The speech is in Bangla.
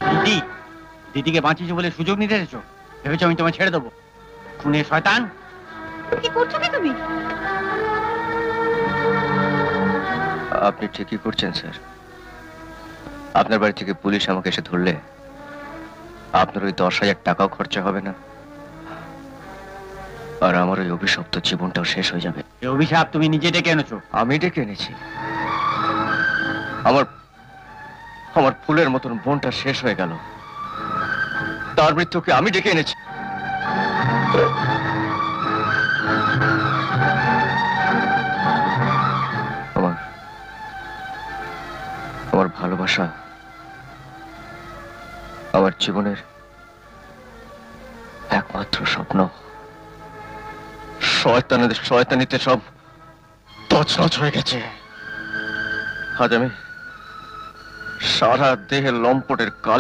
করেছে। দিদি, দিদিকে বাঁচিয়েছো বলে সুযোগ নিতে এসেছো? ভেবেছো আমি তোমায় ছেড়ে দেবো? খুনে শয়তান! কি করছো কি তুমি? আপনি ঠিকই করছেন স্যার। আপনার বাড়ি থেকে পুলিশ আমাকে এসে ধরলে আপনার ওই 10,000 টাকাও খরচা হবে না, আর আমার ওই অভিশপ্ত জীবনটাও শেষ হয়ে যাবে। এই অভিশাপ তুমি নিজে ডেকে এনেছো। আমি ডেকে এনেছি? আমার আমার ফুলের মতন বোনটা শেষ হয়ে গেল, তার মৃত্যুকে আমি ডেকে এনেছি। আমার আমার ভালোবাসা, আমার জীবনের একমাত্র স্বপ্ন, শয়তানিতে সব তছনছ হয়ে গেছে। আজ আমি সারা দেহে লম্পটের কালি